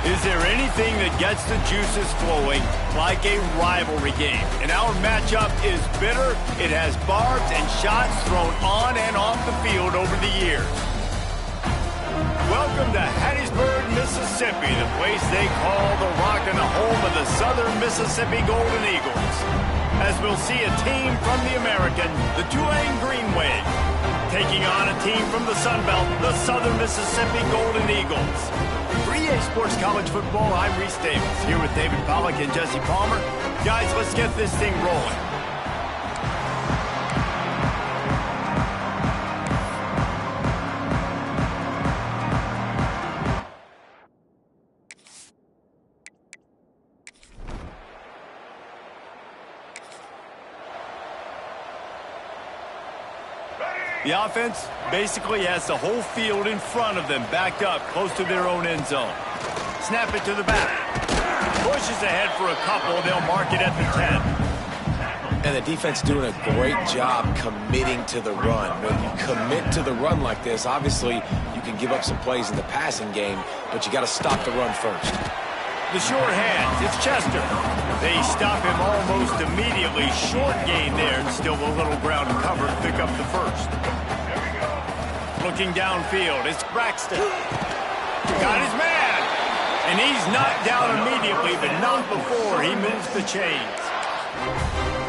Is there anything that gets the juices flowing like a rivalry game? And our matchup is bitter. It has barbs and shots thrown on and off the field over the years. Welcome to Hattiesburg, Mississippi, the place they call the Rock and the home of the Southern Mississippi Golden Eagles. As we'll see a team from the American, the Tulane Green Wave, taking on a team from the Sun Belt, the Southern Mississippi Golden Eagles. For EA Sports College Football, I'm Reese Davis, here with David Pollack and Jesse Palmer. Guys, let's get this thing rolling. The offense basically has the whole field in front of them, backed up close to their own end zone. Snap it to the back. Pushes ahead for a couple. They'll mark it at the 10. And the defense doing a great job committing to the run. When you commit to the run like this, obviously you can give up some plays in the passing game, but you got to stop the run first. The short hands, it's Chester. They stop him almost immediately. Short gain there, and still a little ground cover to pick up the first. Looking downfield, it's Braxton. Got his man. And he's knocked down immediately, but not before he moves the chains.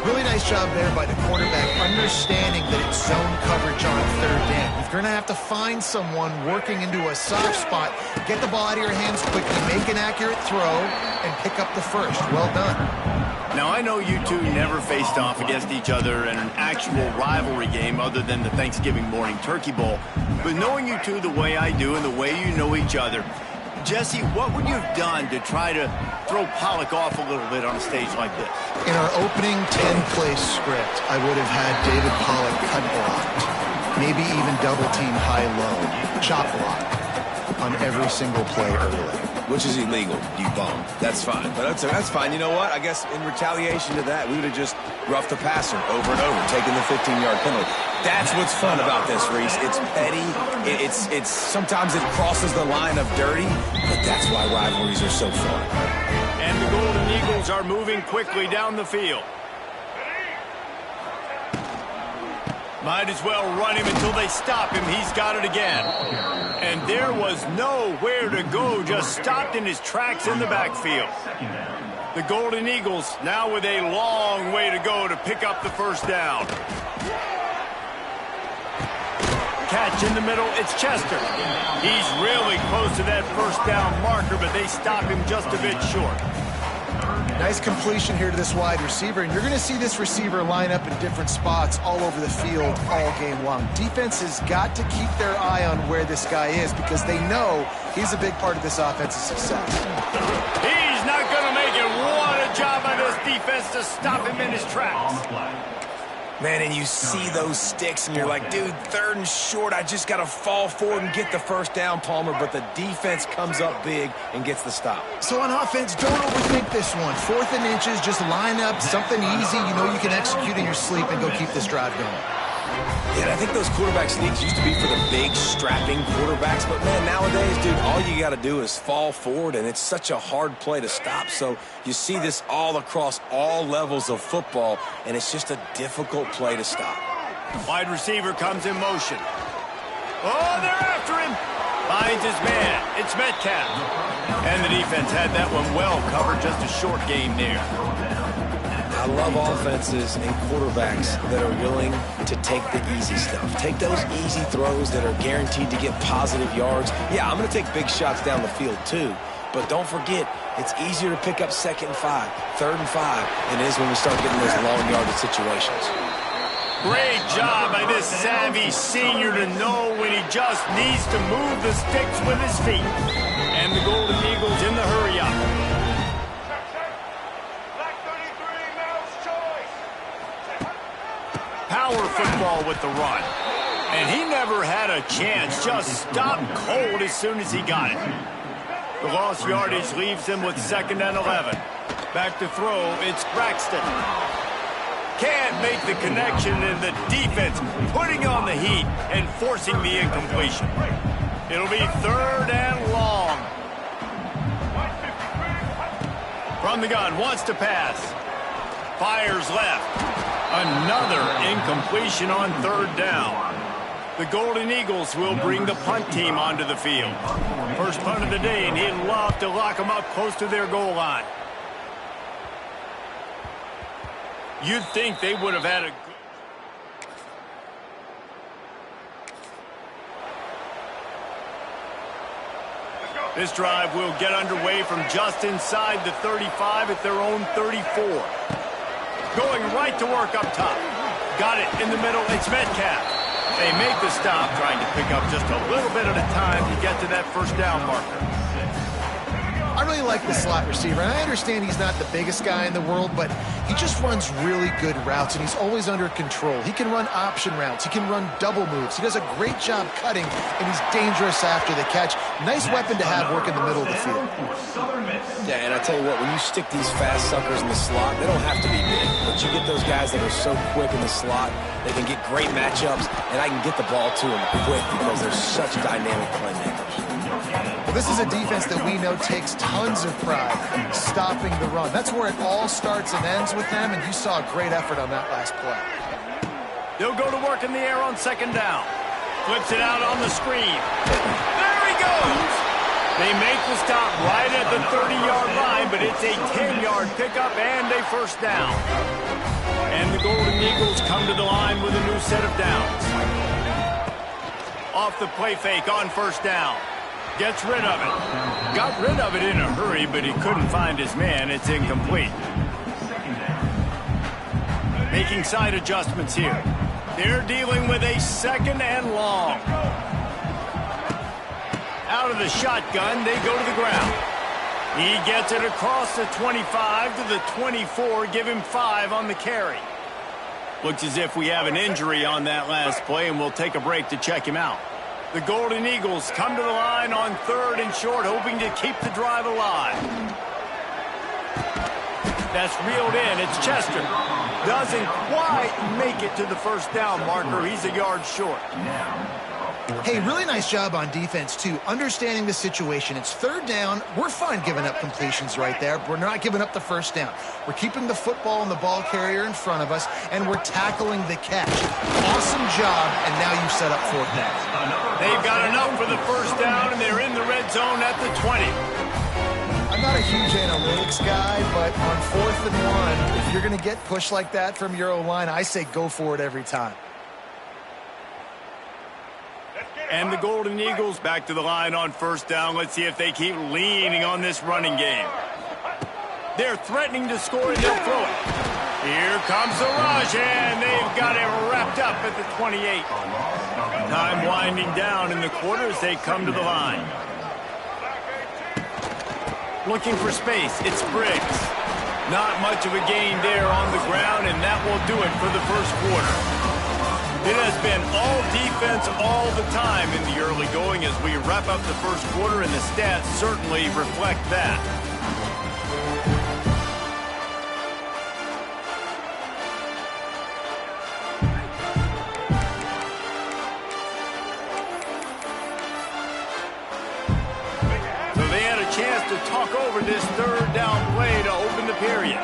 Really nice job there by the quarterback, understanding that it's zone coverage on third down. If you're going to have to find someone working into a soft spot, get the ball out of your hands quickly, make an accurate throw, and pick up the first. Well done. Now, I know you two never faced off against each other in an actual rivalry game other than the Thanksgiving morning Turkey Bowl, but knowing you two the way I do and the way you know each other, Jesse, what would you have done to try to throw Pollack off a little bit on a stage like this? In our opening 10-play script, I would have had David Pollack cut blocked, maybe even double-team high-low, chop block on every single play early. Which is illegal, you bum. That's fine. But that's fine. You know what? I guess in retaliation to that, we would have just roughed the passer over and over, taking the 15-yard penalty. That's what's fun about this, Reese. It's petty. It's sometimes it crosses the line of dirty, but that's why rivalries are so fun. And the Golden Eagles are moving quickly down the field. Might as well run him until they stop him. He's got it again. And there was nowhere to go, just stopped in his tracks in the backfield. The Golden Eagles now with a long way to go to pick up the first down. Catch in the middle, it's Chester. He's really close to that first down marker, but they stop him just a bit short. Nice completion here to this wide receiver, and you're going to see this receiver line up in different spots all over the field all game long. Defense has got to keep their eye on where this guy is because they know he's a big part of this offense's success. He's not going to make it. What a job by this defense to stop him in his tracks. Man, and you see those sticks, and you're like, dude, third and short, I just got to fall forward and get the first down, Palmer, but the defense comes up big and gets the stop. So on offense, don't overthink this one. 4th and inches, just line up something easy you know you can execute in your sleep and go keep this drive going. Yeah, and I think those quarterback sneaks used to be for the big, strapping quarterbacks, but man, nowadays, dude, all you got to do is fall forward, and it's such a hard play to stop. So you see this all across all levels of football, and it's just a difficult play to stop. Wide receiver comes in motion. Oh, they're after him. Finds his man. It's Metcalf. And the defense had that one well covered, just a short gain there. I love offenses and quarterbacks that are willing to take the easy stuff. Take those easy throws that are guaranteed to get positive yards. Yeah, I'm going to take big shots down the field too, but don't forget, it's easier to pick up 2nd and 5, 3rd and 5 than it is when we start getting those long yardage situations. Great job by this savvy senior to know when he just needs to move the sticks with his feet. And the Golden Eagles in the hurry-up. Power football with the run. And he never had a chance. Just stopped cold as soon as he got it. The lost yardage leaves him with 2nd and 11. Back to throw, it's Braxton. Can't make the connection, and the defense putting on the heat and forcing the incompletion. It'll be 3rd and long. From the gun, wants to pass. Fires left. Another incompletion on third down. The Golden Eagles will bring the punt team onto the field. First punt of the day, and he'd love to lock them up close to their goal line. You'd think they would have had a... This drive will get underway from just inside the 35 at their own 34. Going right to work up top. Got it in the middle. It's Metcalf. They make the stop, trying to pick up just a little bit at a time to get to that first down marker. I really like the slot receiver, and I understand he's not the biggest guy in the world, but he just runs really good routes, and he's always under control. He can run option routes. He can run double moves. He does a great job cutting, and he's dangerous after the catch. Nice weapon to have work in the middle of the field. Yeah, and I tell you what, when you stick these fast suckers in the slot, they don't have to be big, but you get those guys that are so quick in the slot, they can get great matchups, and I can get the ball to them quick because they're such dynamic playmakers. Well, this is a defense that we know takes tons of pride stopping the run. That's where it all starts and ends with them, and you saw a great effort on that last play. They'll go to work in the air on second down. Flips it out on the screen. There he goes! They make the stop right at the 30-yard line, but it's a 10-yard pickup and a first down. And the Golden Eagles come to the line with a new set of downs. Off the play fake on first down. Gets rid of it. Got rid of it in a hurry, but he couldn't find his man. It's incomplete. Making side adjustments here. They're dealing with a second and long. Out of the shotgun, they go to the ground. He gets it across the 25 to the 24. Give him 5 on the carry. Looks as if we have an injury on that last play, and we'll take a break to check him out. The Golden Eagles come to the line on third and short, hoping to keep the drive alive. That's reeled in. It's Chester. Doesn't quite make it to the first down marker. He's a yard short. Hey, really nice job on defense, too, understanding the situation. It's third down. We're fine giving up completions right there. We're not giving up the first down. We're keeping the football and the ball carrier in front of us, and we're tackling the catch. Awesome job, and now you've set up fourth down. They've got enough for the first down, and they're in the red zone at the 20. I'm not a huge analytics guy, but on 4th and 1, if you're going to get pushed like that from your O-line, I say go for it every time. And the Golden Eagles back to the line on first down. Let's see if they keep leaning on this running game. They're threatening to score, and they'll throw it. Here comes the rush, and they've got it wrapped up at the 28. Time winding down in the quarter as they come to the line. Looking for space. It's Briggs. Not much of a gain there on the ground, and that will do it for the first quarter. It has been all defense all the time in the early going as we wrap up the first quarter, and the stats certainly reflect that. So they had a chance to talk over this third down play to open the period.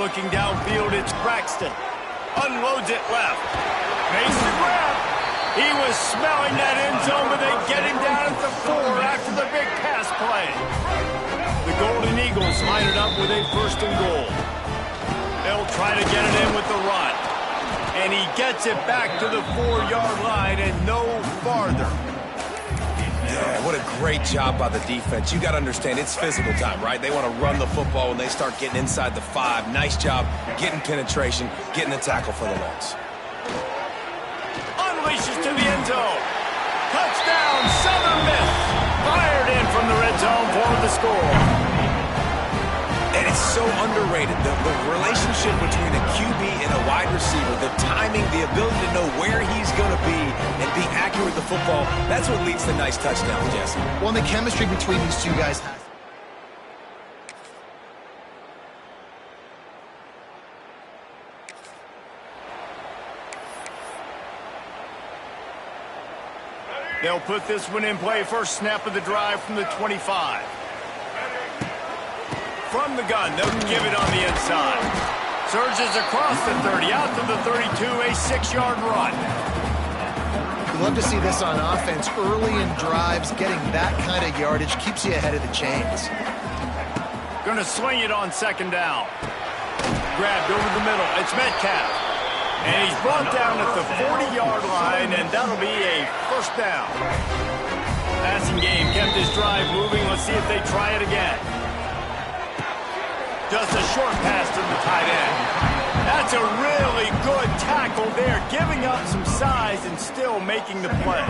Looking downfield, it's Braxton. Unloads it left. Makes the grab. He was smelling that end zone, but they get him down at the 4 after the big pass play. The Golden Eagles line it up with a first and goal. They'll try to get it in with the run. And he gets it back to the 4-yard line and no farther. Yeah, what a great job by the defense. You got to understand, it's physical time, right? They want to run the football when they start getting inside the 5. Nice job getting penetration, getting the tackle for the loss. Unleashes to the end zone. Touchdown, Southern Miss. Fired in from the red zone for the score. And it's so underrated. The relationship between a QB and a wide receiver, the timing, the ability to know where he's going to be and be accurate with the football, that's what leads to nice touchdowns, Jesse. Well, and the chemistry between these two guys has... They'll put this one in play. First snap of the drive from the 25. from the gun. They'll give it on the inside. Surges across the 30, out to the 32, a 6-yard run. You love to see this on offense. Early in drives, getting that kind of yardage keeps you ahead of the chains. Going to swing it on second down. Grabbed over the middle. It's Metcalf. And he's brought down at the 40-yard line, and that'll be a first down. Passing game kept his drive moving. Let's see if they try it again. Just a short pass to the tight end. That's a really good tackle there, giving up some size and still making the play.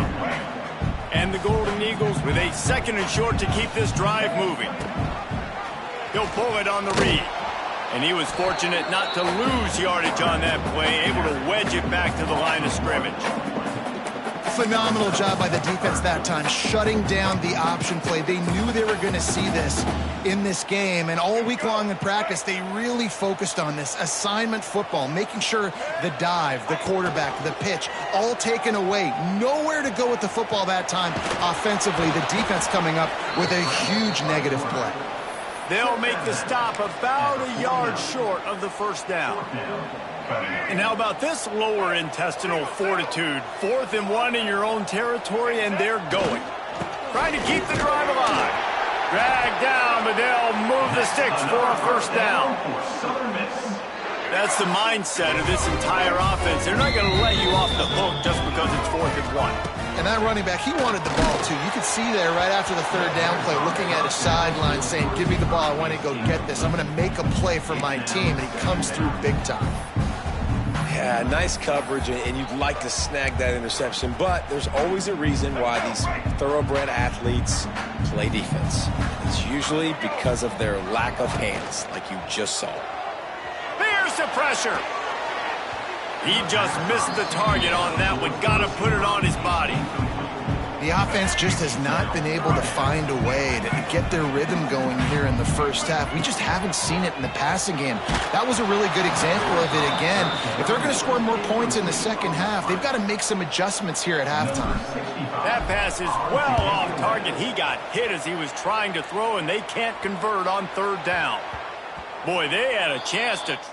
And the Golden Eagles with a 2nd and short to keep this drive moving. He'll pull it on the read. And he was fortunate not to lose yardage on that play, able to wedge it back to the line of scrimmage. Phenomenal job by the defense that time, shutting down the option play. They knew they were going to see this in this game, and all week long in practice, they really focused on this assignment football, making sure the dive, the quarterback, the pitch, all taken away. Nowhere to go with the football that time offensively. The defense coming up with a huge negative play. They'll make the stop about a yard short of the first down. And how about this lower intestinal fortitude? 4th and 1 in your own territory, and they're going. Trying to keep the drive alive. Dragged down, but they'll move the sticks for a first down. That's the mindset of this entire offense. They're not going to let you off the hook just because it's 4th and 1. And that running back, he wanted the ball too. You could see there right after the 3rd down play, looking at his sideline saying, give me the ball, I want to go get this. I'm going to make a play for my team, and he comes through big time. Yeah, nice coverage, and you'd like to snag that interception, but there's always a reason why these thoroughbred athletes play defense. It's usually because of their lack of hands, like you just saw. Here's the pressure. He just missed the target on that one. Got to put it on his body. The offense just has not been able to find a way to get their rhythm going here in the first half. We just haven't seen it in the passing game. That was a really good example of it again. If they're going to score more points in the second half, they've got to make some adjustments here at halftime. That pass is well off target. He got hit as he was trying to throw, and they can't convert on 3rd down. Boy, they had a chance to try.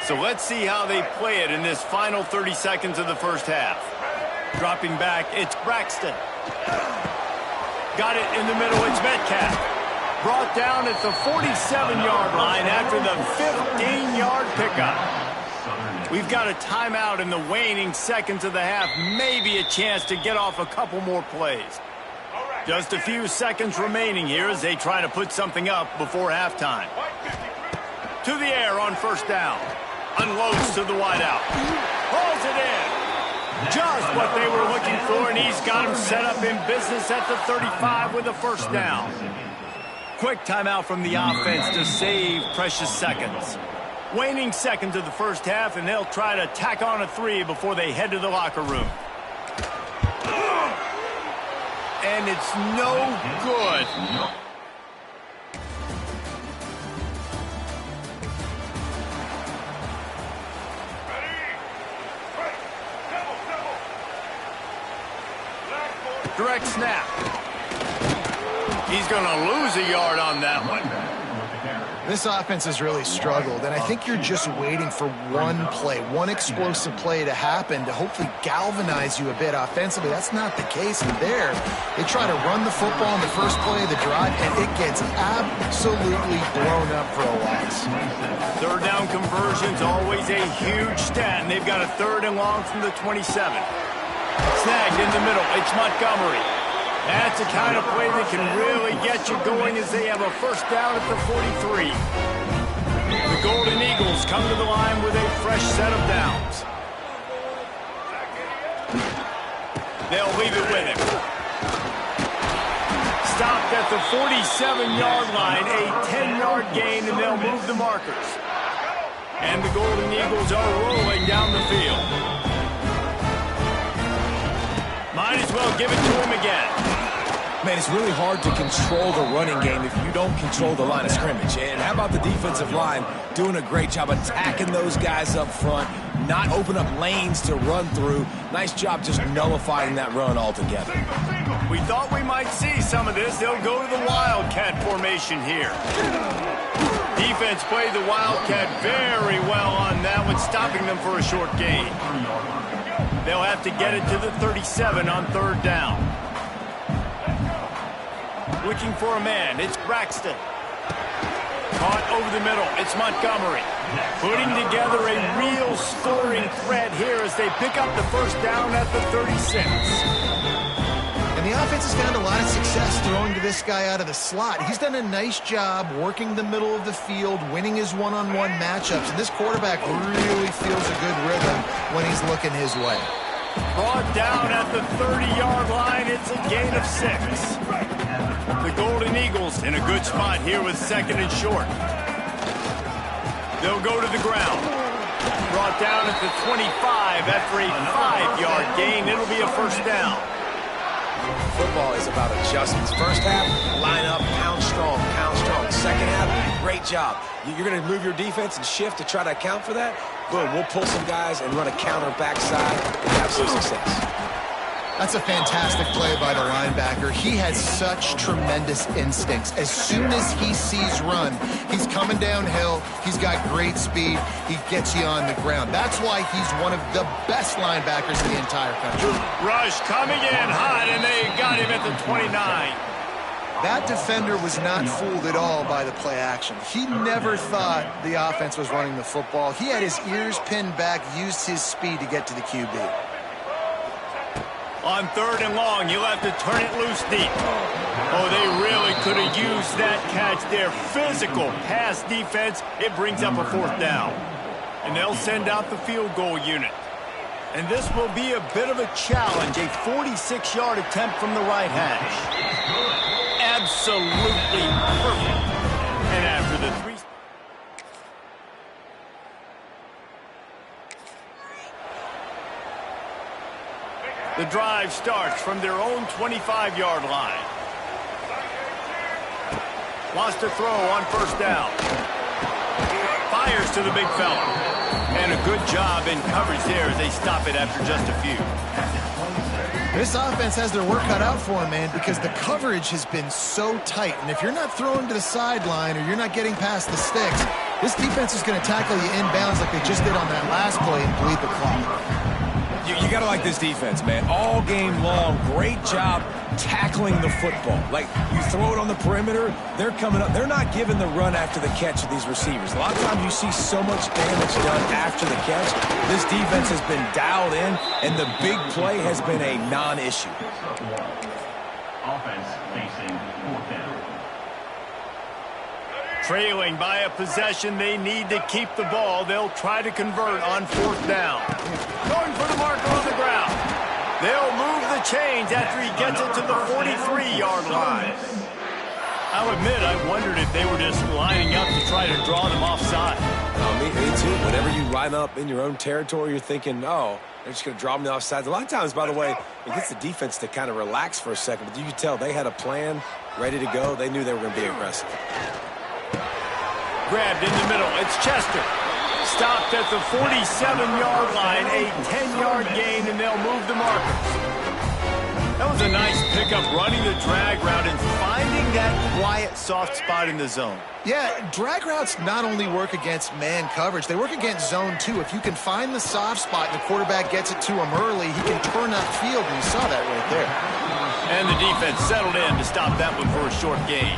So let's see how they play it in this final 30 seconds of the first half. Dropping back, it's Braxton. Got it in the middle, it's Metcalf. Brought down at the 47-yard line after the 15-yard pickup. We've got a timeout in the waning seconds of the half. Maybe a chance to get off a couple more plays. Just a few seconds remaining here as they try to put something up before halftime. To the air on 1st down. Unloads to the wideout. Pulls it in. Just what they were looking for, and he's got him set up in business at the 35 with a first down. Quick timeout from the offense to save precious seconds. Waning seconds of the first half, and they'll try to tack on a 3 before they head to the locker room. And it's no good. Direct snap. He's going to lose a yard on that one. This offense has really struggled, and I think you're just waiting for one play, one explosive play to happen to hopefully galvanize you a bit offensively. That's not the case there. They try to run the football in the first play of the drive, and it gets absolutely blown up for a loss. 3rd down conversion's always a huge stat, and they've got a 3rd and long from the 27. Snagged in the middle. It's Montgomery. That's the kind of play that can really get you going as they have a first down at the 43. The Golden Eagles come to the line with a fresh set of downs. They'll leave it with him. Stopped at the 47-yard line, a 10-yard gain, and they'll move the markers. And the Golden Eagles are rolling down the field. Might as well give it to him again. Man, it's really hard to control the running game if you don't control the line of scrimmage. And how about the defensive line doing a great job attacking those guys up front, not open up lanes to run through. Nice job just nullifying that run altogether. We thought we might see some of this. They'll go to the Wildcat formation here. Defense played the Wildcat very well on that one, stopping them for a short gain. They'll have to get it to the 37 on third down. Looking for a man. It's Braxton. Caught over the middle. It's Montgomery. Putting together a real scoring threat here as they pick up the first down at the 36. And the offense has found a lot of success throwing to this guy out of the slot. He's done a nice job working the middle of the field, winning his one-on-one matchups. And this quarterback really feels a good rhythm when he's looking his way. Brought down at the 30-yard line. It's a gain of 6. The Golden Eagles in a good spot here with second and short. They'll go to the ground. Brought down at the 25 after a 5-yard gain. It'll be a first down. Football is about adjustments. First half, line up, pound strong, pound strong. Second half, great job. You're going to move your defense and shift to try to account for that. Boom, we'll pull some guys and run a counter backside and have some success. That's a fantastic play by the linebacker. He has such tremendous instincts. As soon as he sees run, he's coming downhill. He's got great speed. He gets you on the ground. That's why he's one of the best linebackers in the entire country. Rush coming in hot, and they got him at the 29. That defender was not fooled at all by the play action. He never thought the offense was running the football. He had his ears pinned back, used his speed to get to the QB. On third and long, you'll have to turn it loose deep. Oh, they really could have used that catch there. Physical pass defense. It brings up a fourth down. And they'll send out the field goal unit. And this will be a bit of a challenge. A 46-yard attempt from the right hash. Absolutely perfect. And after the 3... The drive starts from their own 25-yard line. Lost a throw on first down. Fires to the big fella. And a good job in coverage there as they stop it after just a few. This offense has their work cut out for them, man, because the coverage has been so tight. And if you're not throwing to the sideline or you're not getting past the sticks, this defense is going to tackle you inbounds like they just did on that last play and bleed the clock. You got to like this defense, man. All game long, great job tackling the football. Like, you throw it on the perimeter, they're coming up. They're not giving the run after the catch of these receivers. A lot of times you see so much damage done after the catch. This defense has been dialed in, and the big play has been a non-issue. Offense facing fourth down. Trailing by a possession, they need to keep the ball. They'll try to convert on fourth down. Going for the marker on the ground. They'll move the chains after he gets it to the 43-yard line. I'll admit, I wondered if they were just lining up to try to draw them offside. Me too. Whenever you line up in your own territory, you're thinking, oh, they're just going to draw them offsides. A lot of times, by the way, it gets the defense to kind of relax for a second. But you can tell they had a plan ready to go. They knew they were going to be aggressive. Grabbed in the middle. It's Chester. Stopped at the 47-yard line. A 10-yard gain, and they'll move the markers. That was a nice pickup, running the drag route and finding that quiet, soft spot in the zone. Yeah, drag routes not only work against man coverage, they work against zone too. If you can find the soft spot and the quarterback gets it to him early, he can turn upfield, and you saw that right there. And the defense settled in to stop that one for a short gain.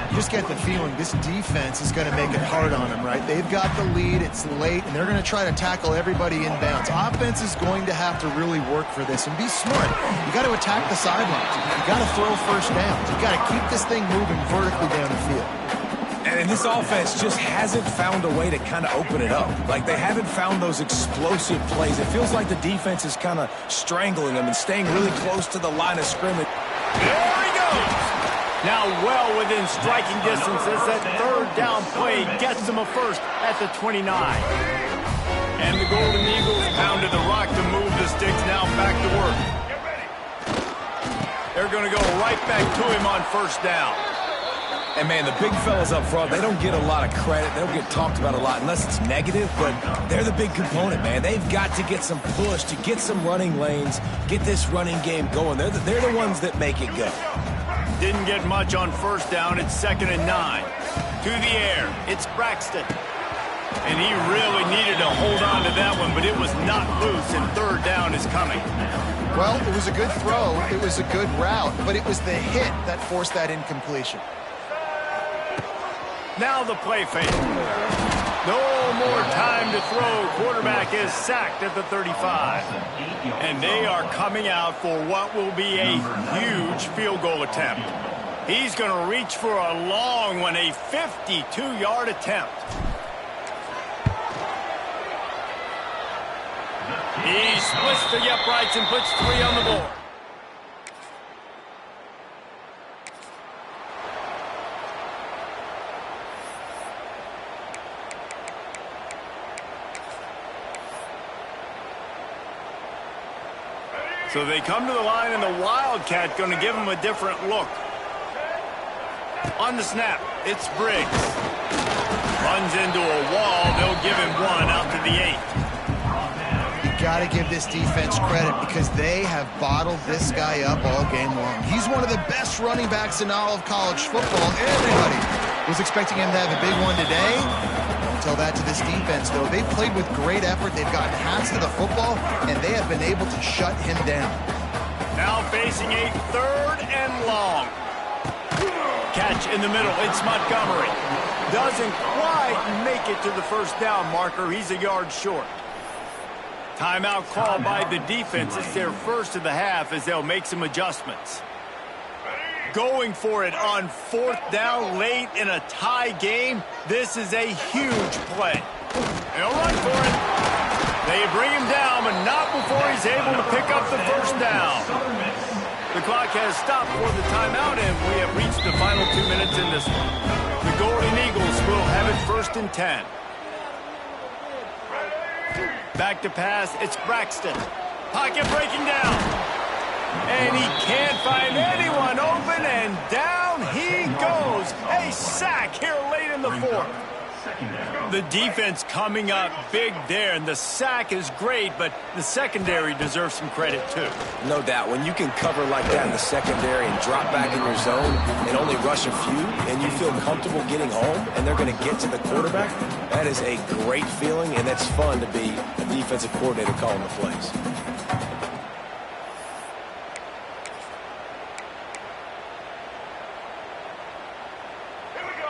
You just get the feeling this defense is going to make it hard on them, right? They've got the lead, it's late, and they're going to try to tackle everybody inbounds. Offense is going to have to really work for this and be smart. You got to attack the sidelines. You got to throw first downs. You got to keep this thing moving vertically down the field. And this offense just hasn't found a way to kind of open it up. Like, they haven't found those explosive plays. It feels like the defense is kind of strangling them and staying really close to the line of scrimmage. There he goes! Now well within striking distance as that third down play gets them a first at the 29. And the Golden Eagles pounded the rock to move the sticks, now back to work. They're going to go right back to him on first down. And, man, the big fellas up front, they don't get a lot of credit. They don't get talked about a lot unless it's negative, but they're the big component, man. They've got to get some push, to get some running lanes, get this running game going. They're the ones that make it go. Didn't get much on first down. It's 2nd and 9. To the air. It's Braxton. And he really needed to hold on to that one, but it was not loose, and 3rd down is coming. Well, it was a good throw. It was a good route, but it was the hit that forced that incompletion. Now the play fake. No more time to throw. Quarterback is sacked at the 35. And they are coming out for what will be a huge field goal attempt. He's going to reach for a long one, a 52-yard attempt. He splits the uprights and puts 3 on the board. So they come to the line, and the Wildcat going to give them a different look. On the snap, it's Briggs. Runs into a wall. They'll give him 1 out to the 8. You got to give this defense credit because they have bottled this guy up all game long. He's one of the best running backs in all of college football. Everybody was expecting him to have a big one today. Don't tell that to this defense, though. They've played with great effort. They've gotten hands to the football, and they have been able to shut him down. Now facing a 3rd and long. Catch in the middle. It's Montgomery. Doesn't quite make it to the 1st down marker. He's a yard short. Timeout called by the defense. It's their first of the half as they'll make some adjustments. Going for it on 4th down late in a tie game. This is a huge play. They'll run for it. They bring him down, but not before he's able to pick up the 1st down. The clock has stopped for the timeout, and we have reached the final 2 minutes in this one. The Golden Eagles will have it 1st and 10. Back to pass, it's Braxton. Pocket breaking down. And he can't find anyone open, and down he goes. A sack here late in the 4th. The defense coming up big there, and the sack is great, but the secondary deserves some credit too. No doubt. When you can cover like that in the secondary and drop back in your zone and only rush a few, and you feel comfortable getting home, and they're going to get to the quarterback, that is a great feeling, and that's fun to be a defensive coordinator calling the plays.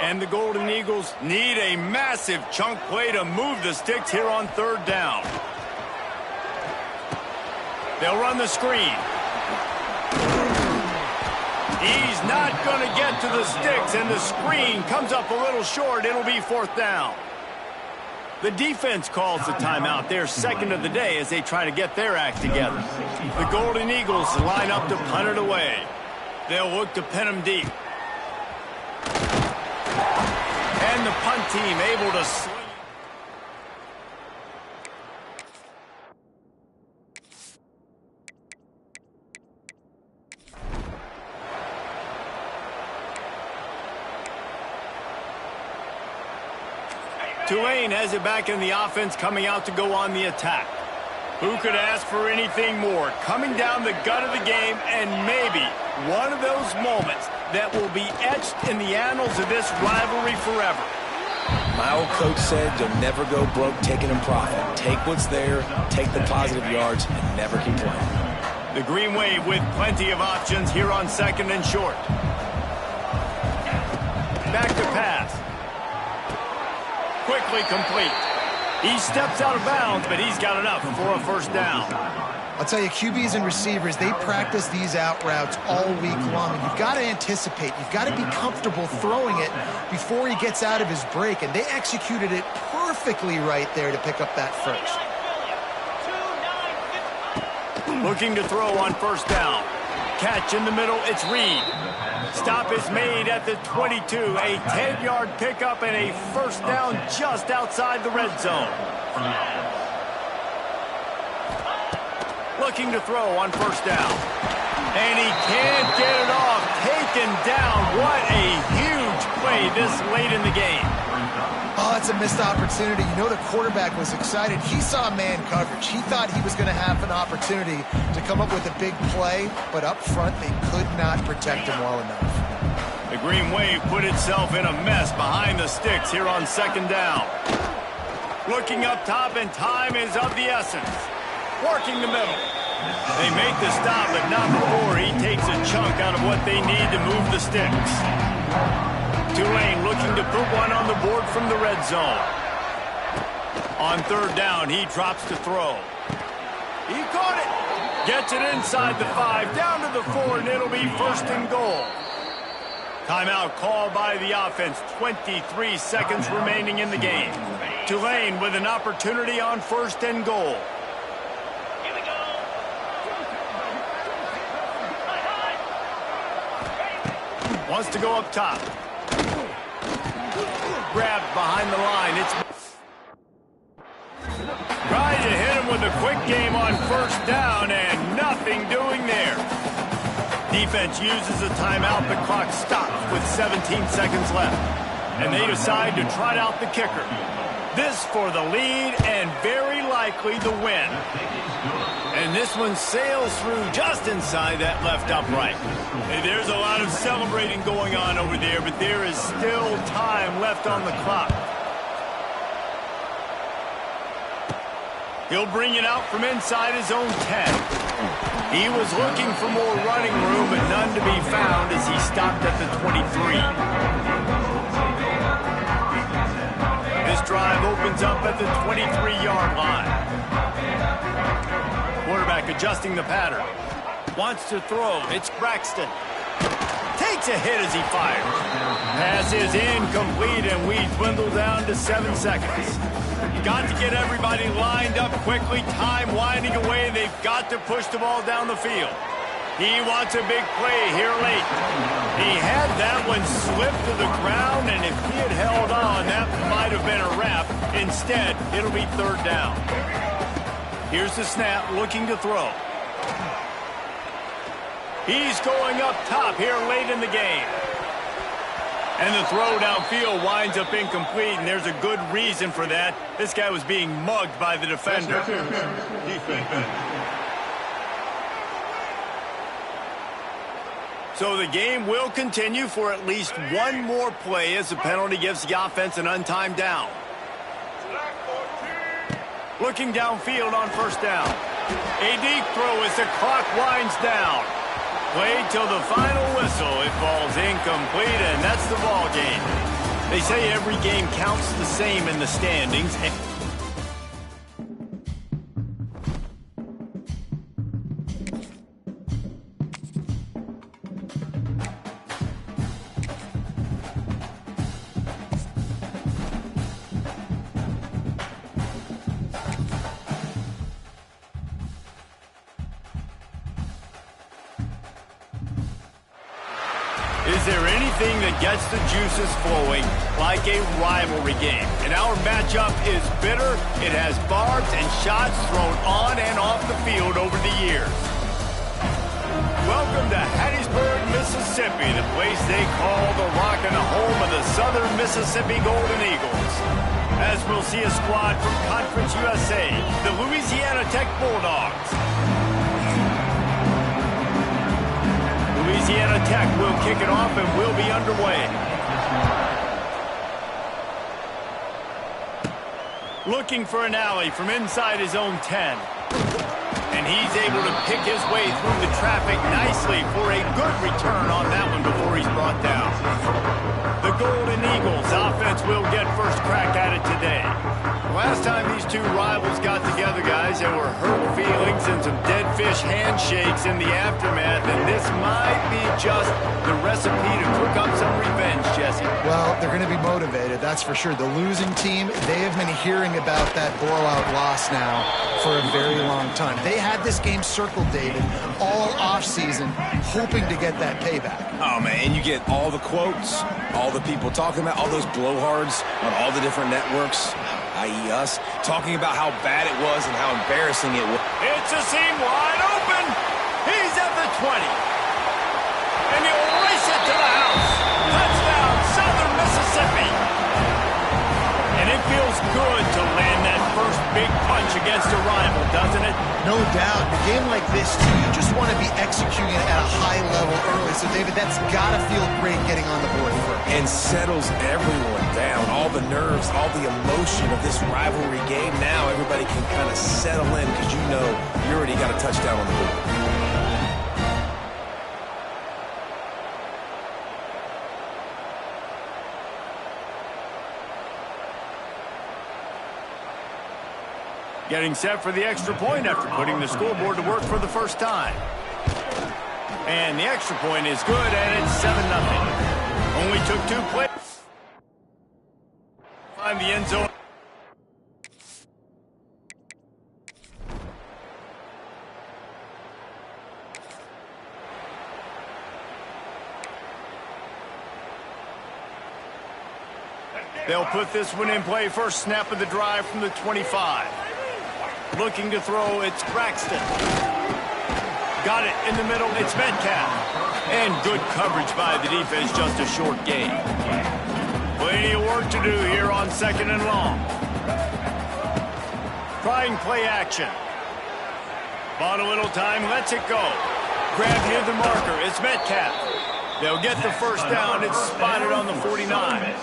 And the Golden Eagles need a massive chunk play to move the sticks here on 3rd down. They'll run the screen. He's not going to get to the sticks, and the screen comes up a little short. It'll be 4th down. The defense calls the timeout. They're 2nd of the day as they try to get their act together. The Golden Eagles line up to punt it away. They'll look to pin them deep. And the punt team able to sling. Tulane has it back in the offense, coming out to go on the attack. Who could ask for anything more? Coming down the gut of the game, and maybe one of those moments that will be etched in the annals of this rivalry forever. My old coach said you'll never go broke taking a profit. Take what's there, take the positive yards, and never complain. The Green Wave with plenty of options here on 2nd and short. Back to pass. Quickly complete. He steps out of bounds, but he's got enough for a 1st down. I'll tell you, QBs and receivers, they practice these out routes all week long. And you've got to anticipate. You've got to be comfortable throwing it before he gets out of his break. And they executed it perfectly right there to pick up that 1st. Looking to throw on 1st down. Catch in the middle, it's Reed. Stop is made at the 22. A 10-yard pickup and a 1st down just outside the red zone. Looking to throw on 1st down. And he can't get it off. Taken down. What a huge play this late in the game. Oh, it's a missed opportunity. You know the quarterback was excited. He saw man coverage. He thought he was going to have an opportunity to come up with a big play, but up front they could not protect him well enough. The Green Wave put itself in a mess behind the sticks here on second down. Looking up top, and time is of the essence. Working the middle. They make the stop, but not before he takes a chunk out of what they need to move the sticks. Tulane looking to put one on the board from the red zone. On third down, he drops to throw. He caught it. Gets it inside the 5, down to the 4, and it'll be first and goal. Timeout called by the offense. 23 seconds remaining in the game. Tulane with an opportunity on first and goal. Wants to go up top. Grabbed behind the line. It's trying to hit him with a quick game on first down, and nothing doing there. Defense uses a timeout. The clock stops with 17 seconds left. And they decide to trot out the kicker. This for the lead and very likely the win. And this one sails through just inside that left upright. Hey, there's a lot of celebrating going on over there, but there is still time left on the clock. He'll bring it out from inside his own 10. He was looking for more running room, but none to be found as he stopped at the 23. This drive opens up at the 23-yard line. Quarterback adjusting the pattern. Wants to throw. It's Braxton. Takes a hit as he fires. Pass is incomplete, and we dwindle down to 7 seconds. Got to get everybody lined up quickly. Time winding away. They've got to push the ball down the field. He wants a big play here late. He had that one slip to the ground, and if he had held on, that might have been a wrap. Instead, it'll be third down. Here's the snap, looking to throw. He's going up top here late in the game. And the throw downfield winds up incomplete, and there's a good reason for that. This guy was being mugged by the defender. So the game will continue for at least one more play as the penalty gives the offense an untimed down. Looking downfield on first down. A deep throw as the clock winds down. Played till the final whistle. It falls incomplete, and that's the ball game. They say every game counts the same in the standings. Is there anything that gets the juices flowing like a rivalry game? And our matchup is bitter. It has barbs and shots thrown on and off the field over the years. Welcome to Hattiesburg, Mississippi, the place they call the Rock and the home of the Southern Mississippi Golden Eagles. As we'll see a squad from Conference USA, the Louisiana Tech Bulldogs. Louisiana Tech will kick it off and will be underway. Looking for an alley from inside his own 10. And he's able to pick his way through the traffic nicely for a good return on that one before he's brought down. The Golden Eagles offense will get first crack at it today. Last time these two rivals got together, guys, there were hurt feelings and some dead fish handshakes in the aftermath, and this might be just the recipe to cook up some revenge, Jesse. Well, they're going to be motivated, that's for sure. The losing team, they have been hearing about that blowout loss now for a very long time. They had this game circled, David, all offseason, hoping to get that payback. Oh, man, and you get all the quotes, all the people talking about, all those blowhards on all the different networks, i.e. us, talking about how bad it was and how embarrassing it was. It's a seam wide open. He's at the 20. And he'll race it to the house. Touchdown, Southern feels good to land that first big punch against a rival, doesn't it? No doubt. In a game like this, too, you just want to be executing it at a high level early. So, David, that's got to feel great getting on the board first. And settles everyone down. All the nerves, all the emotion of this rivalry game. Now everybody can kind of settle in because you know you already got a touchdown on the board. Getting set for the extra point after putting the scoreboard to work for the first time. And the extra point is good, and it's 7-0. Only took 2 plays. Find the end zone. They'll put this one in play. First snap of the drive from the 25. Looking to throw, it's Braxton. Got it in the middle, it's Metcalf. And good coverage by the defense, just a short gain. Plenty of work to do here on 2nd and long. Trying play action. Bought a little time, lets it go. Grab near the marker, it's Metcalf. They'll get the first down, it's spotted on the 49.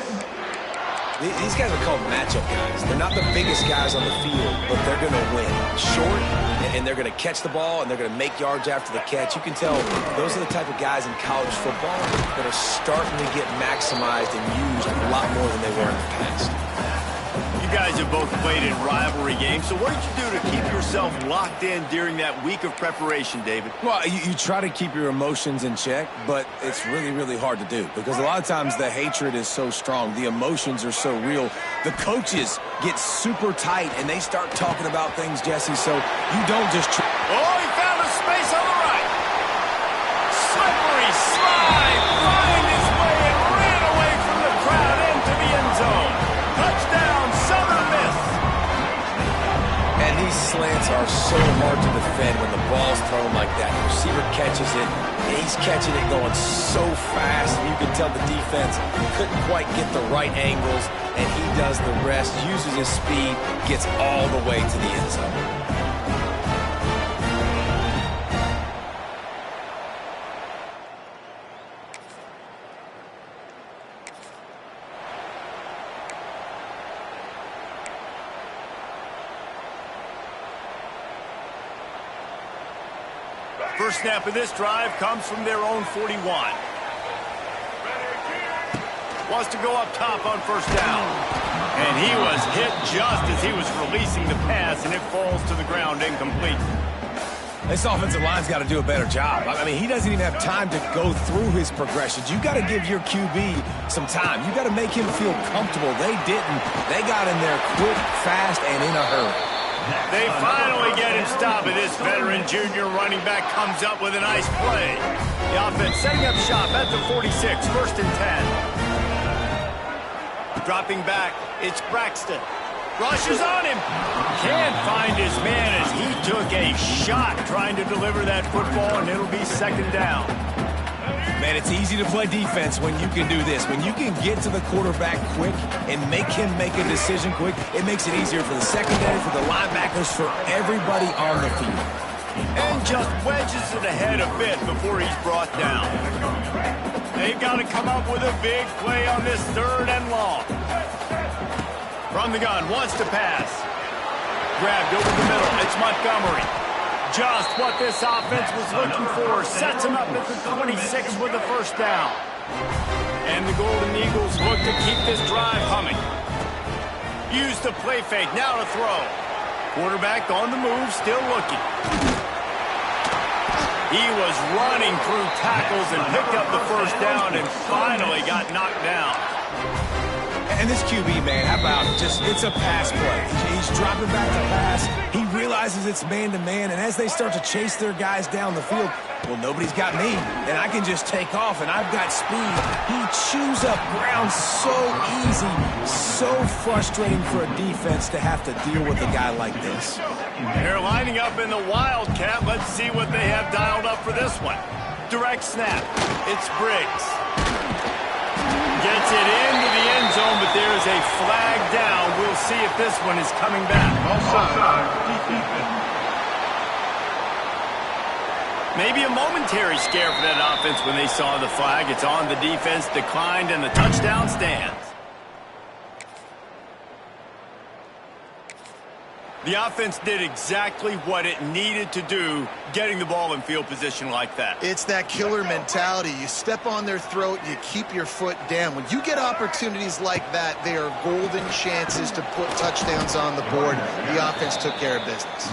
These guys are called matchup guys. They're not the biggest guys on the field, but they're going to win. Short, and they're going to catch the ball, and they're going to make yards after the catch. You can tell those are the type of guys in college football that are starting to get maximized and used a lot more than they were in the past. You guys have both played in rivalry games, so what did you do to keep yourself locked in during that week of preparation, David? Well, you try to keep your emotions in check, but it's really, really hard to do because a lot of times the hatred is so strong. The emotions are so real. The coaches get super tight, and they start talking about things, Jesse, so you don't just... Oh, he found a space on the right. Slippery slide, find his way and ran away from the crowd into the end zone. Touchdown, Southern Miss. And these slants are so hard to defend when the ball's thrown like that. The receiver catches it, and he's catching it going so fast, and you can tell the defense couldn't quite get the right angles, and he does the rest, uses his speed, gets all the way to the end zone. First snap of this drive comes from their own 41. Wants to go up top on first down. And he was hit just as he was releasing the pass, and it falls to the ground incomplete. This offensive line's got to do a better job. I mean, he doesn't even have time to go through his progressions. You got to give your QB some time. You got to make him feel comfortable. They didn't. They got in there quick, fast, and in a hurry. They finally get him stopped, and this veteran junior running back comes up with a nice play. The offense setting up shop at the 46, 1st and 10. Dropping back, it's Braxton. Rushes on him. Can't find his man as he took a shot trying to deliver that football, and it'll be 2nd down. Man, it's easy to play defense when you can do this. When you can get to the quarterback quick and make him make a decision quick, it makes it easier for the secondary, for the linebackers, for everybody on the field. And just wedges it ahead a bit before he's brought down. They've got to come up with a big play on this 3rd and long. From the gun, wants to pass. Grabbed over the middle, it's Montgomery. Just what this offense was looking for. Sets him up at the 26 with the first down. And the Golden Eagles look to keep this drive humming. Use the play fake, now to throw. Quarterback on the move, still looking. He was running through tackles and picked up the first down and finally got knocked down. And this QB, man, how about just, it's a pass play. He's dropping back to pass. He realizes it's man-to-man, and as they start to chase their guys down the field, well, nobody's got me, and I can just take off, and I've got speed. He chews up ground so easy, so frustrating for a defense to have to deal with a guy like this. They're lining up in the Wildcat. Let's see what they have dialed up for this one. Direct snap. It's Briggs. Gets it into the end zone, but there is a flag down. Will we'll see if this one is coming back. Maybe a momentary scare for that offense when they saw the flag. It's on, the defense declined, and the touchdown stands. The offense did exactly what it needed to do, getting the ball in field position like that. It's that killer mentality. You step on their throat, you keep your foot down. When you get opportunities like that, they are golden chances to put touchdowns on the board. The offense took care of business.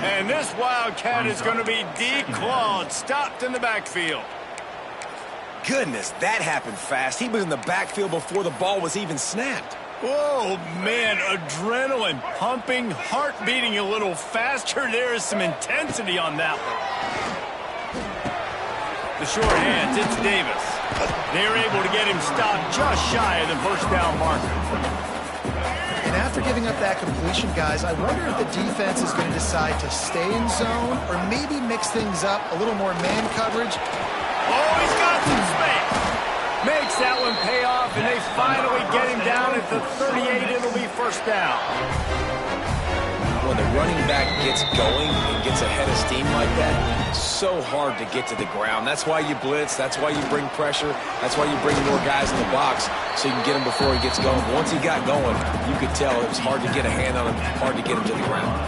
And this Wildcat is going to be declawed, stopped in the backfield. Goodness, that happened fast. He was in the backfield before the ball was even snapped. Oh, man, adrenaline pumping, heart beating a little faster. There is some intensity on that one. The short hands, it's Davis. They're able to get him stopped just shy of the first down marker. And after giving up that completion, guys, I wonder if the defense is going to decide to stay in zone or maybe mix things up, a little more man coverage. Oh, he's got some space. Makes that one pay off, and they finally get him down at the 38. It'll be first down. When the running back gets going and gets a head of steam like that, so hard to get to the ground. That's why you blitz. That's why you bring pressure. That's why you bring more guys in the box so you can get him before he gets going. Once he got going, you could tell it was hard to get a hand on him, hard to get him to the ground.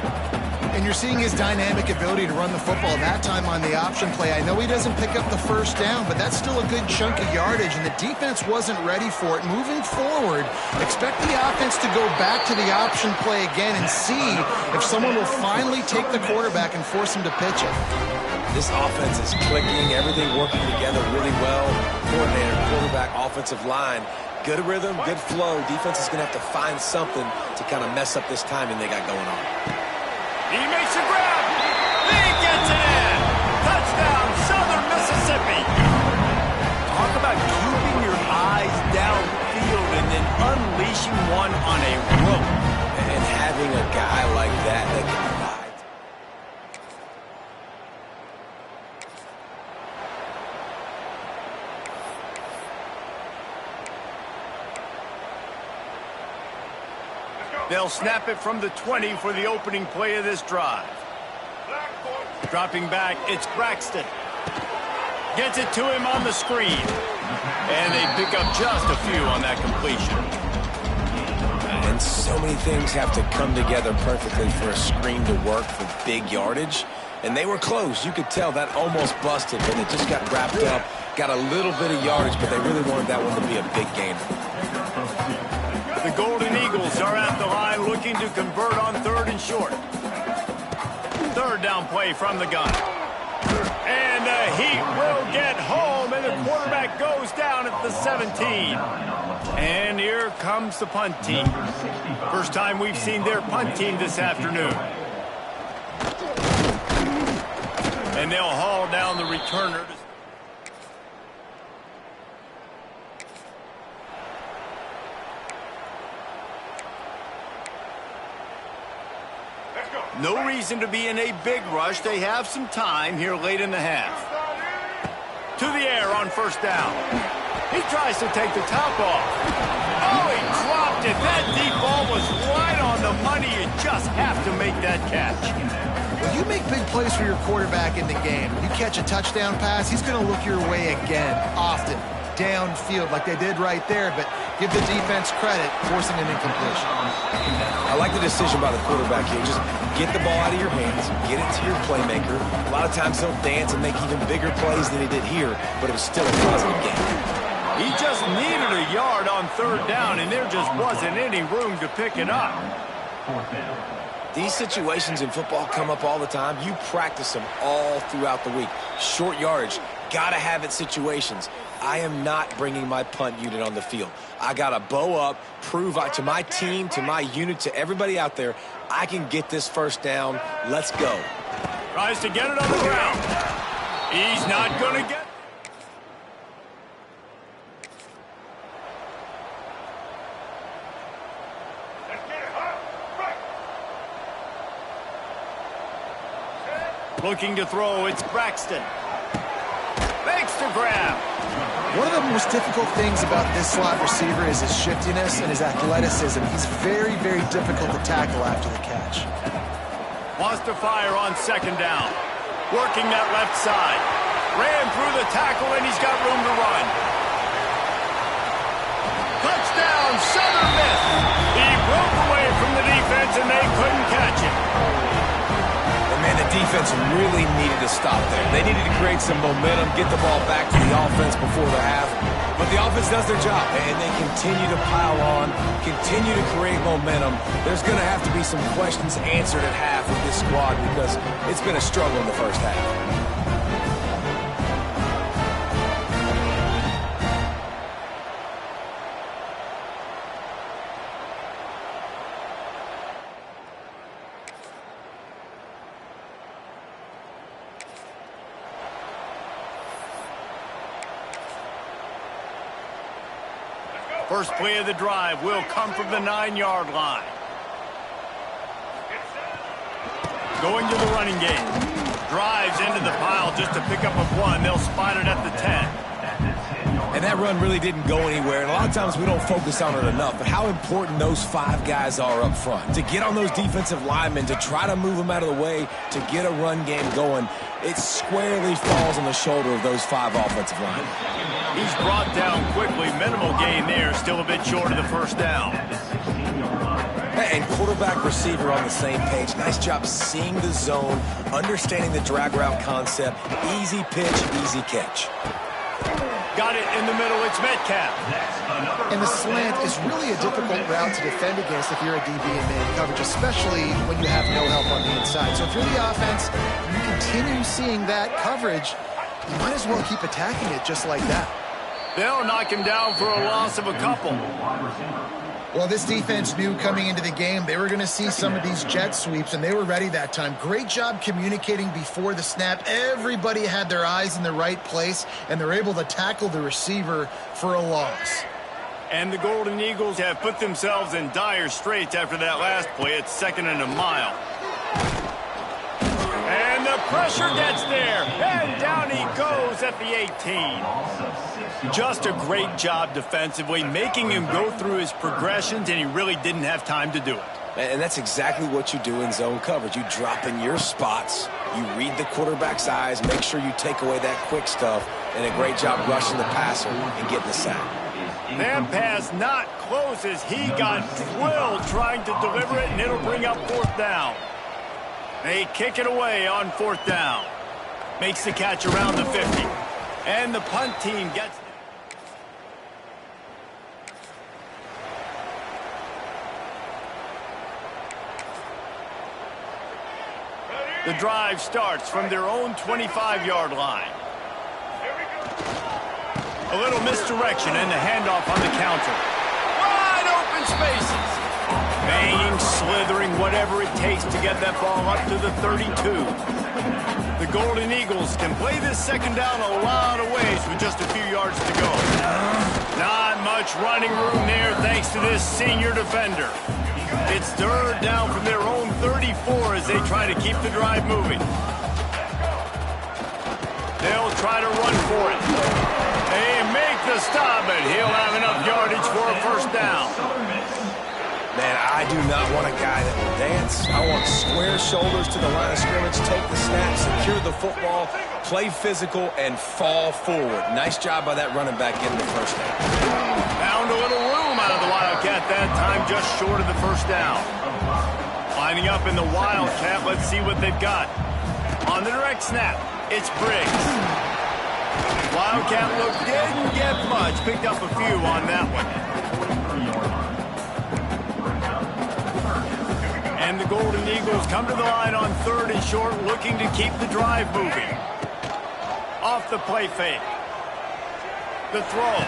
And you're seeing his dynamic ability to run the football, that time on the option play. I know he doesn't pick up the first down, but that's still a good chunk of yardage, and the defense wasn't ready for it. Moving forward, expect the offense to go back to the option play again and see if someone will finally take the quarterback and force him to pitch it. This offense is clicking, everything working together really well. Coordinator, quarterback, offensive line. Good rhythm, good flow. Defense is going to have to find something to kind of mess up this timing they got going on. He makes a grab. He gets it in. Touchdown, Southern Mississippi. Talk about keeping your eyes downfield and then unleashing one on a rope. And having a guy like that that can ride. They'll snap it from the 20 for the opening play of this drive. Dropping back, it's Braxton. Gets it to him on the screen. And they pick up just a few on that completion. And so many things have to come together perfectly for a screen to work for big yardage. And they were close. You could tell that almost busted, but it just got wrapped up. Got a little bit of yardage, but they really wanted that one to be a big gainer. The Golden Eagles are at the line looking to convert on third and short. Third down play from the gun. And the Heat will get home, and the quarterback goes down at the 17. And here comes the punt team. First time we've seen their punt team this afternoon. And they'll haul down the returner. No reason to be in a big rush. They have some time here late in the half. To the air on first down. He tries to take the top off. Oh, he dropped it. That deep ball was right on the money. You just have to make that catch. Well, you make big plays for your quarterback in the game. You catch a touchdown pass, he's going to look your way again, often, downfield like they did right there, but give the defense credit, forcing an incompletion. I like the decision by the quarterback here. Just get the ball out of your hands, get it to your playmaker. A lot of times he'll dance and make even bigger plays than he did here, but it was still a positive game. He just needed a yard on third down, and there just wasn't any room to pick it up. These situations in football come up all the time. You practice them all throughout the week. Short yardage, gotta have it situations. I am not bringing my punt unit on the field. I gotta bow up, prove to my team, to my unit, to everybody out there, I can get this first down. Let's go. Tries to get it on the ground. He's not gonna get it. Looking to throw, it's Braxton. Makes the grab. One of the most difficult things about this slot receiver is his shiftiness and his athleticism. He's very, very difficult to tackle after the catch. Wants to fire on second down. Working that left side. Ran through the tackle, and he's got room to run. Touchdown, Southern Miss. He broke away from the defense, and they couldn't catch him. And man, the defense really needed to stop there. They needed to create some momentum, get the ball back to the offense before the half. But the offense does their job, and they continue to pile on, continue to create momentum. There's going to have to be some questions answered at half with this squad because it's been a struggle in the first half. First play of the drive will come from the 9-yard line. Going to the running game. Drives into the pile just to pick up a 1. They'll spot it at the 10. And that run really didn't go anywhere. And a lot of times we don't focus on it enough. But how important those 5 guys are up front. To get on those defensive linemen, to try to move them out of the way, to get a run game going, it squarely falls on the shoulder of those 5 offensive linemen. He's brought down quickly. Minimal gain there. Still a bit short of the first down. And quarterback receiver on the same page. Nice job seeing the zone, understanding the drag route concept. Easy pitch, easy catch. Got it in the middle. It's Metcalf. And the slant is really a difficult route to defend against if you're a DB in man coverage, especially when you have no help on the inside. So if you're the offense, you continue seeing that coverage, you might as well keep attacking it just like that. They'll knock him down for a loss of a couple. Well, this defense knew coming into the game they were going to see some of these jet sweeps, and they were ready that time. Great job communicating before the snap. Everybody had their eyes in the right place, and they're able to tackle the receiver for a loss. And the Golden Eagles have put themselves in dire straits after that last play. It's 2nd and a mile. And the pressure gets there, and down he goes at the 18. Just a great job defensively, making him go through his progressions, and he really didn't have time to do it. And that's exactly what you do in zone coverage. You drop in your spots, you read the quarterback's eyes, make sure you take away that quick stuff, and a great job rushing the passer and getting the sack. That pass not close as he got drilled trying to deliver it, and it'll bring up 4th down. They kick it away on 4th down. Makes the catch around the 50. And the punt team gets it. The drive starts from their own 25-yard line. A little misdirection and the handoff on the counter. Wide open spaces. Banging, slithering, whatever it takes to get that ball up to the 32. The Golden Eagles can play this 2nd down a lot of ways with just a few yards to go. Not much running room there thanks to this senior defender. It's 3rd down from their own 34 as they try to keep the drive moving. They'll try to run for it. They make the stop, but he'll have enough yardage for a 1st down. Man, I do not want a guy that will dance. I want square shoulders to the line of scrimmage, take the snap, secure the football, play physical, and fall forward. Nice job by that running back getting the 1st down. Found a little room out of the Wildcat that time, just short of the 1st down. Lining up in the Wildcat, let's see what they've got. On the direct snap, it's Briggs. Wildcat look didn't get much, picked up a few on that one. And the Golden Eagles come to the line on 3rd and short, looking to keep the drive moving. Off the play fake. The throw.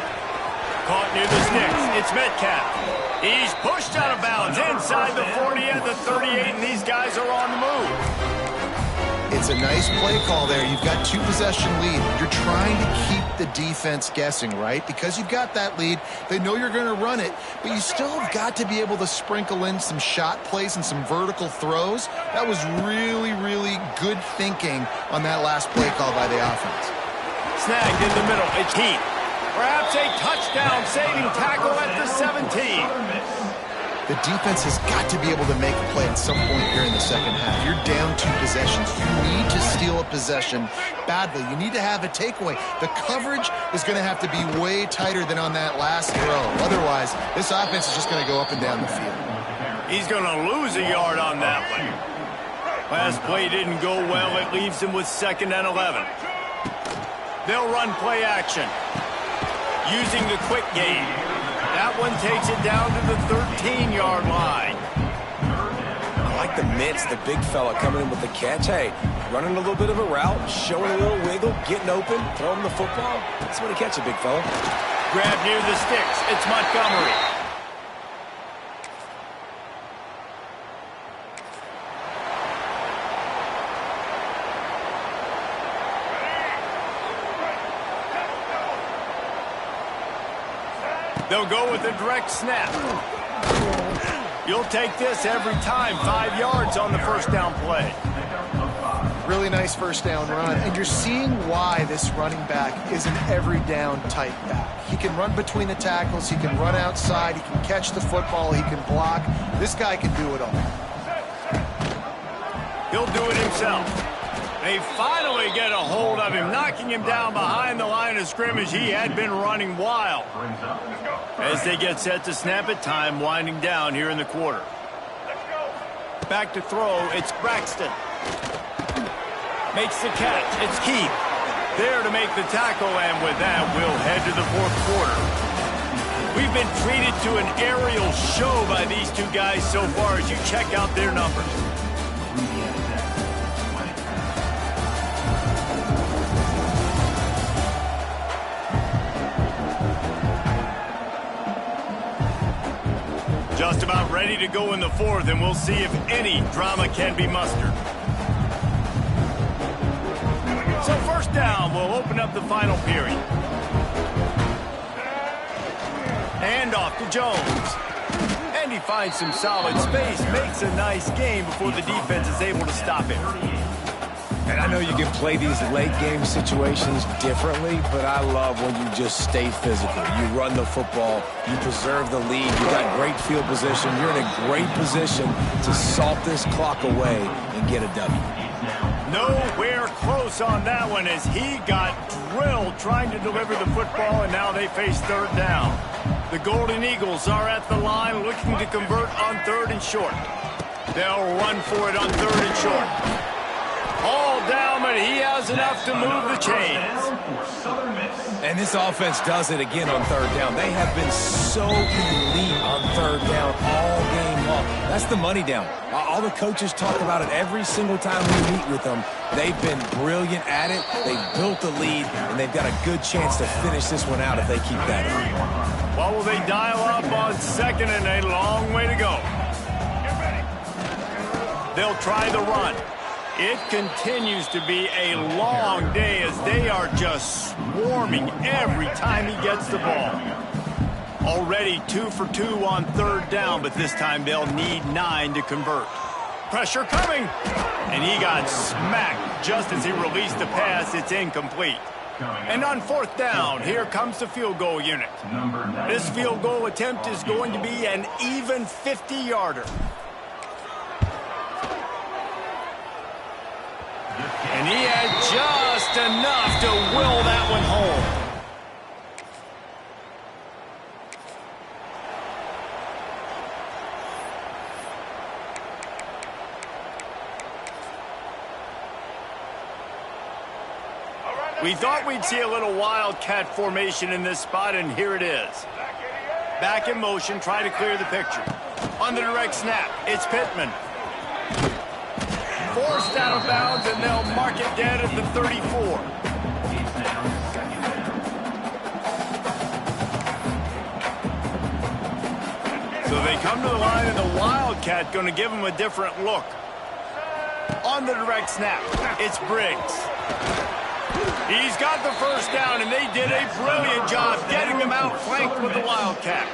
Caught near the sticks. It's Metcalf. He's pushed out of bounds inside the 40 at the 38, and these guys are on the move. It's a nice play call there. You've got 2-possession lead. You're trying to keep the defense guessing, right? Because you've got that lead, they know you're going to run it, but you still have got to be able to sprinkle in some shot plays and some vertical throws. That was really, really good thinking on that last play call by the offense. Snagged in the middle. It's Heath. Perhaps a touchdown-saving tackle at the 17. The defense has got to be able to make a play at some point here in the second half. You're down 2 possessions. You need to steal a possession badly. You need to have a takeaway. The coverage is going to have to be way tighter than on that last throw. Otherwise, this offense is just going to go up and down the field. He's going to lose a yard on that one. Last play didn't go well. It leaves him with 2nd and 11. They'll run play action using the quick game. That one takes it down to the 13-yard line. I like the mitts, the big fella coming in with the catch. Hey, running a little bit of a route, showing a little wiggle, getting open, throwing the football. That's when he catch a big fella. Grab near the sticks. It's Montgomery. They'll go with a direct snap. You'll take this every time. 5 yards on the first down play. Really nice first down run, and you're seeing why this running back is an every down type back. He can run between the tackles, he can run outside, he can catch the football, he can block. This guy can do it all. He'll do it himself. They finally get a hold of him, knocking him down behind the line of scrimmage. He had been running wild. As they get set to snap it, time winding down here in the quarter. Back to throw, it's Braxton. Makes the catch, it's Keith. There to make the tackle, and with that, we'll head to the 4th quarter. We've been treated to an aerial show by these two guys so far as you check out their numbers. Just about ready to go in the 4th, and we'll see if any drama can be mustered. So first down, we'll open up the final period. Hand off to Jones. And he finds some solid space, makes a nice game before the defense is able to stop him. And I know you can play these late game situations differently, but I love when you just stay physical. You run the football, you preserve the lead, you got great field position, you're in a great position to salt this clock away and get a W. Nowhere close on that one as he got drilled trying to deliver the football, and now they face 3rd down. The Golden Eagles are at the line looking to convert on 3rd and short. They'll run for it on 3rd and short. All down, but he has enough to move the chains. And this offense does it again on 3rd down. They have been so elite on 3rd down all game long. That's the money down. All the coaches talk about it every single time we meet with them. They've been brilliant at it. They've built the lead, and they've got a good chance to finish this one out if they keep that up. What will they dial up on 2nd, and a long way to go? They'll try the run. It continues to be a long day as they are just swarming every time he gets the ball. Already 2 for 2 on 3rd down, but this time they'll need 9 to convert. Pressure coming, and he got smacked just as he released the pass. It's incomplete. And on 4th down, here comes the field goal unit. This field goal attempt is going to be an even 50-yarder. And he had just enough to will that one home. We thought we'd see a little wildcat formation in this spot, and here it is. Back in motion, try to clear the picture. On the direct snap, it's Pittman. Forced out of bounds, and they'll mark it dead at the 34. So they come to the line, and the Wildcat going to give them a different look. On the direct snap, it's Briggs. He's got the first down, and they did a brilliant job getting him outflanked with the Wildcat.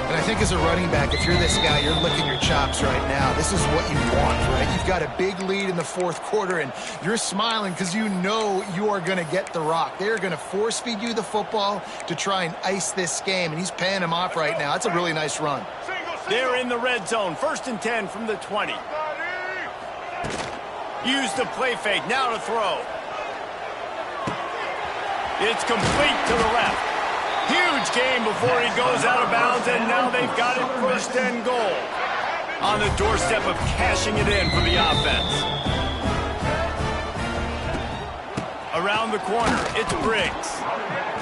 And I think as a running back, if you're this guy, you're licking your chops right now. This is what you want, right? You've got a big lead in the fourth quarter, and you're smiling because you know you are going to get the rock. They're going to force-feed you the football to try and ice this game, and he's paying him off right now. That's a really nice run. They're in the red zone. 1st and 10 from the 20. Use the play fake. Now to throw. It's complete to the left. Huge game before he goes out of bounds, and now they've got it 1st and goal. On the doorstep of cashing it in for the offense. Around the corner, it's Briggs.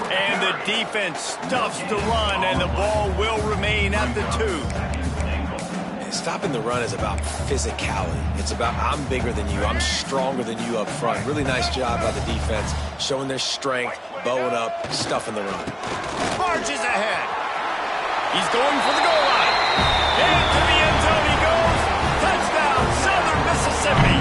And the defense stuffs the run, and the ball will remain at the 2. Stopping the run is about physicality. It's about I'm bigger than you. I'm stronger than you up front. Really nice job by the defense, showing their strength, bowing up, stuffing the run. Marches ahead. He's going for the goal line. And to the end zone he goes. Touchdown, Southern Mississippi.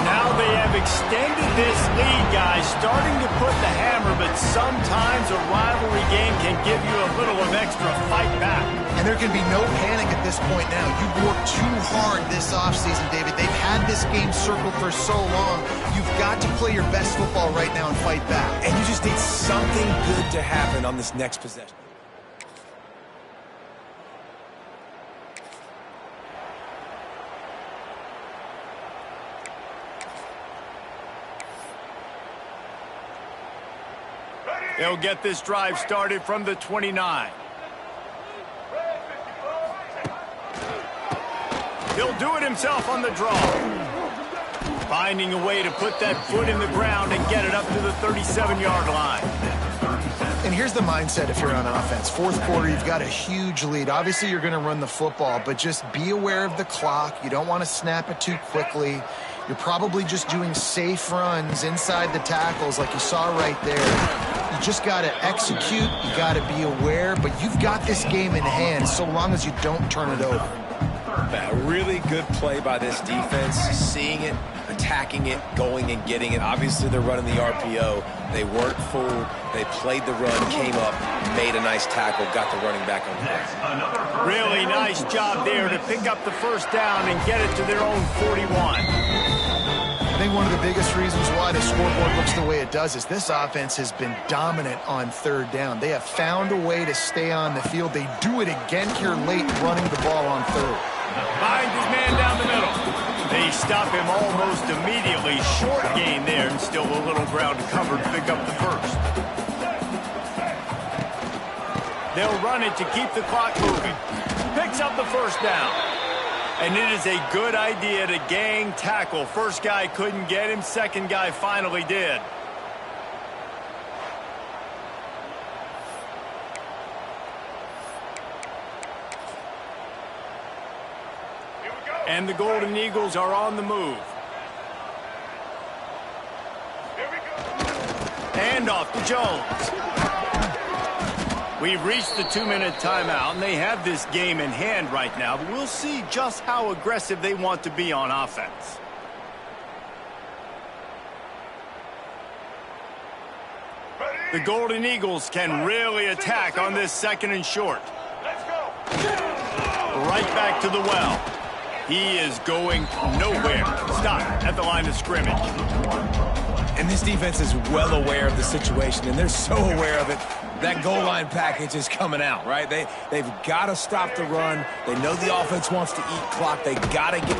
Now they have extended this lead, guys, starting to put the hammer, but sometimes a rivalry game can give you a little of extra fight back. And there can be no panic at this point now. You've worked too hard this offseason, David. They've had this game circled for so long. You've got to play your best football right now and fight back. And you just need something good to happen on this next possession. They'll get this drive started from the 29. He'll do it himself on the draw. Finding a way to put that foot in the ground and get it up to the 37-yard line. And here's the mindset if you're on offense. Fourth quarter, you've got a huge lead. Obviously, you're going to run the football, but just be aware of the clock. You don't want to snap it too quickly. You're probably just doing safe runs inside the tackles like you saw right there. You just got to execute. You got to be aware, but you've got this game in hand so long as you don't turn it over. A really good play by this defense, seeing it, attacking it, going and getting it. Obviously, they're running the RPO. They weren't fooled. They played the run, came up, made a nice tackle, got the running back on the back. Really nice job there to pick up the 1st down and get it to their own 41. I think one of the biggest reasons why the scoreboard looks the way it does is this offense has been dominant on 3rd down. They have found a way to stay on the field. They do it again here late, running the ball on 3rd. Finds his man down the middle. They stop him almost immediately. Short gain there, and still a little ground covered to pick up the 1st. They'll run it to keep the clock moving. Picks up the 1st down. And it is a good idea to gang tackle. 1st guy couldn't get him. 2nd guy finally did. And the Golden Eagles are on the move. Hand off to Jones. We've reached the 2-minute timeout, and they have this game in hand right now, but we'll see just how aggressive they want to be on offense. The Golden Eagles can really attack on this 2nd and short. Right back to the well. He is going nowhere. Stop at the line of scrimmage. And this defense is well aware of the situation, and they're so aware of it. That goal line package is coming out, right? They've got to stop the run. They know the offense wants to eat clock. They got to get...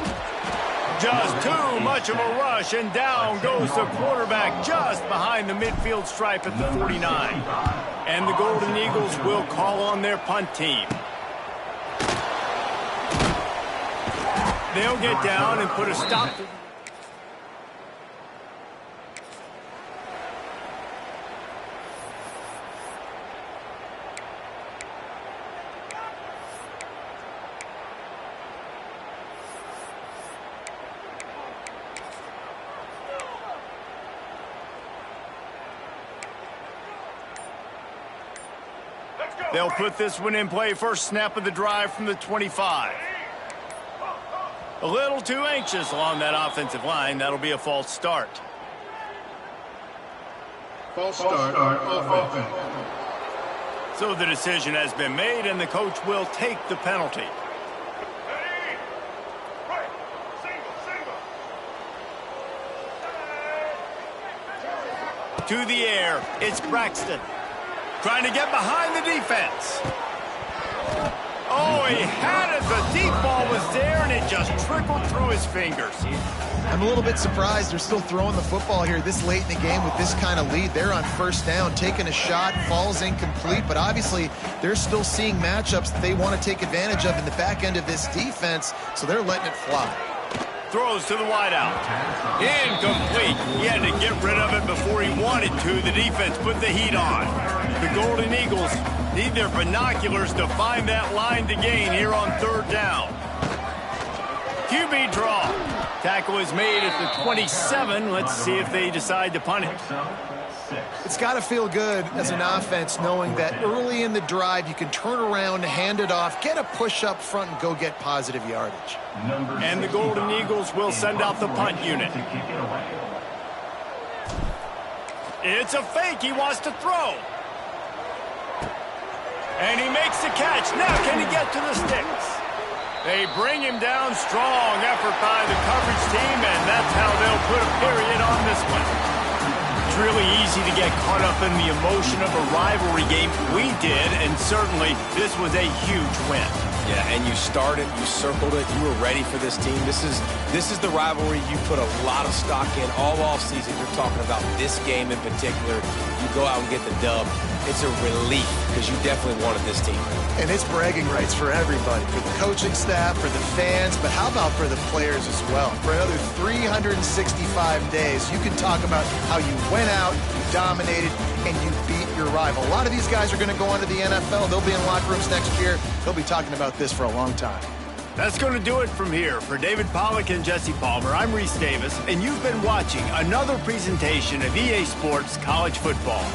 Just too much of a rush, and down goes the quarterback just behind the midfield stripe at the 49. And the Golden Eagles will call on their punt team. They'll get down and put a stop to... They'll put this one in play. 1st snap of the drive from the 25. A little too anxious along that offensive line. That'll be a false start. False start on offense. So the decision has been made, and the coach will take the penalty. To the air, it's Braxton. Trying to get behind the defense. Oh, he had it. The deep ball was there, and it just trickled through his fingers. I'm a little bit surprised they're still throwing the football here this late in the game with this kind of lead. They're on first down, taking a shot, falls incomplete, but obviously they're still seeing matchups that they want to take advantage of in the back end of this defense, so they're letting it fly. Throws to the wideout. Incomplete. He had to get rid of it before he wanted to. The defense put the heat on. The Golden Eagles need their binoculars to find that line to gain here on third down. QB draw. Tackle is made at the 27. Let's see if they decide to punt it. It's got to feel good as an offense knowing that early in the drive you can turn around, hand it off, get a push up front, and go get positive yardage. And the Golden Eagles will send out the punt unit. It's a fake. He wants to throw. And he makes the catch. Now can he get to the sticks? They bring him down. Strong effort by the coverage team, and that's how they'll put a period on this one. It's really easy to get caught up in the emotion of a rivalry game. We did, and certainly this was a huge win. Yeah, and you started, you circled it, you were ready for this team. This is the rivalry you put a lot of stock in all offseason. You're talking about this game in particular. You go out and get the dub. It's a relief because you definitely wanted this team. And it's bragging rights for everybody, for the coaching staff, for the fans, but how about for the players as well? For another 365 days, you can talk about how you went out, you dominated, and you beat your rival. A lot of these guys are going to go on to the NFL. They'll be in locker rooms next year. They'll be talking about this for a long time. That's going to do it from here. For David Pollack and Jesse Palmer, I'm Reese Davis, and you've been watching another presentation of EA Sports College Football.